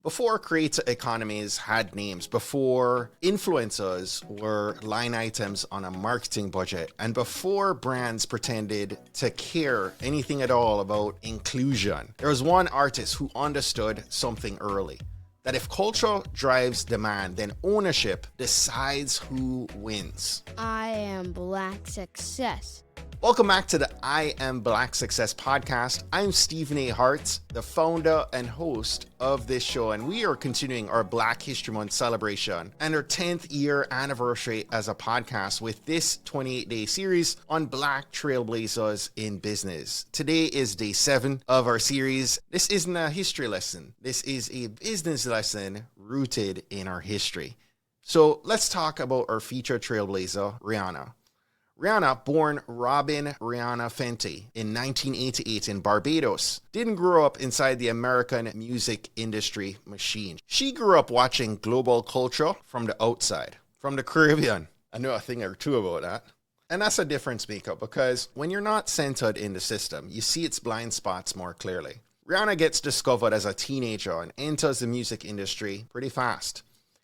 Before creator economies had names, before influencers were line items on a marketing budget, and before brands pretended to care anything at all about inclusion, there was one artist who understood something early. That if culture drives demand, then ownership decides who wins. I am Black Success. Welcome back to the I Am Black Success podcast. I'm Stephen A. Hart, the founder and host of this show, and we are continuing our Black History Month celebration and our 10th year anniversary as a podcast with this 28-day series on Black Trailblazers in business. Today is day 7 of our series. This isn't a history lesson. This is a business lesson rooted in our history. So let's talk about our featured trailblazer, Rihanna. Rihanna, born Robin Rihanna Fenty in 1988 in Barbados, didn't grow up inside the American music industry machine. She grew up watching global culture from the outside, from the Caribbean. I know a thing or two about that. And that's a difference maker because when you're not centered in the system, you see its blind spots more clearly. Rihanna gets discovered as a teenager and enters the music industry pretty fast.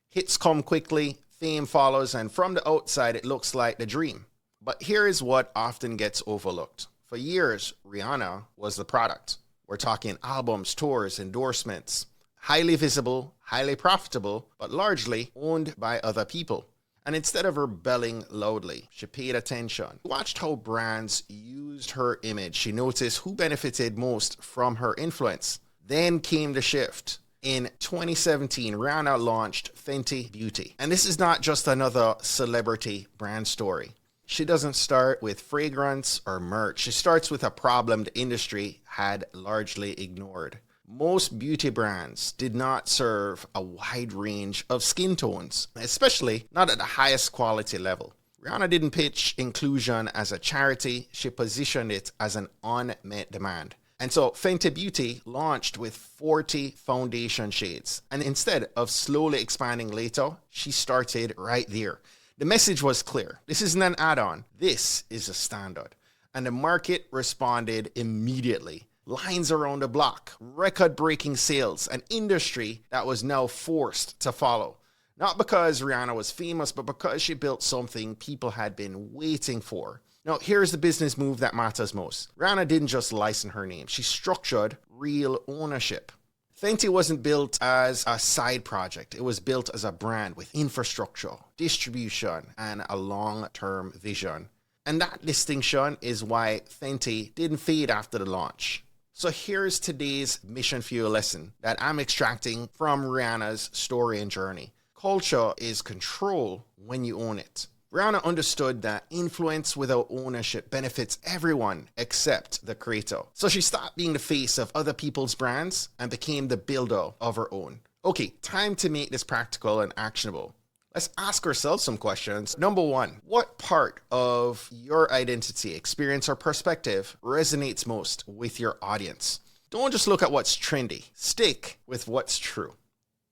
Hits come quickly, fame follows, and from the outside, it looks like the dream. But here is what often gets overlooked. For years, Rihanna was the product. We're talking albums, tours, endorsements. Highly visible, highly profitable, but largely owned by other people. And instead of rebelling loudly, she paid attention. She watched how brands used her image. She noticed who benefited most from her influence. Then came the shift. In 2017, Rihanna launched Fenty Beauty. And this is not just another celebrity brand story. She doesn't start with fragrance or merch. She starts with a problem the industry had largely ignored. Most beauty brands did not serve a wide range of skin tones, especially not at the highest quality level. Rihanna didn't pitch inclusion as a charity. She positioned it as an unmet demand. And so Fenty Beauty launched with 40 foundation shades. And instead of slowly expanding later, she started right there. The message was clear. This isn't an add-on. This is a standard. And the market responded immediately. Lines around the block, record-breaking sales, an industry that was now forced to follow. Not because Rihanna was famous, but because she built something people had been waiting for. Now, here's the business move that matters most. Rihanna didn't just license her name. She structured real ownership. Fenty wasn't built as a side project. It was built as a brand with infrastructure, distribution, and a long-term vision. And that distinction is why Fenty didn't fade after the launch. So here's today's mission fuel lesson that I'm extracting from Rihanna's story and journey. Culture is control when you own it. Rihanna understood that influence without ownership benefits everyone except the creator. So she stopped being the face of other people's brands and became the builder of her own. Okay, time to make this practical and actionable. Let's ask ourselves some questions. Number 1, what part of your identity, experience, or perspective resonates most with your audience? Don't just look at what's trendy. Stick with what's true.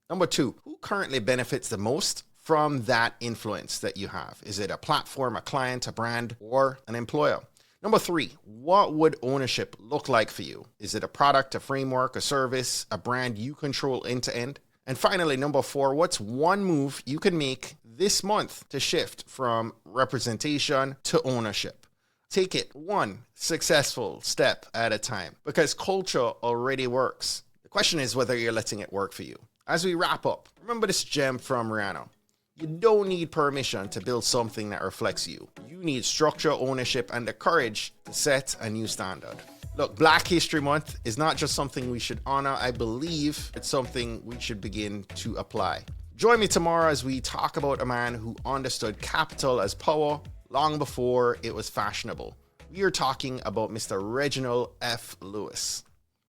Number 2, who currently benefits the most from that influence that you have? Is it a platform, a client, a brand, or an employer? Number 3, what would ownership look like for you? Is it a product, a framework, a service, a brand you control end to end? And finally, number 4, what's one move you can make this month to shift from representation to ownership? Take it one successful step at a time because culture already works. The question is whether you're letting it work for you. As we wrap up, remember this gem from Rihanna. You don't need permission to build something that reflects you. You need structure, ownership, and the courage to set a new standard. Look, Black History Month is not just something we should honor. I believe it's something we should begin to apply. Join me tomorrow as we talk about a man who understood capital as power long before it was fashionable. We are talking about Mr. Reginald F. Lewis.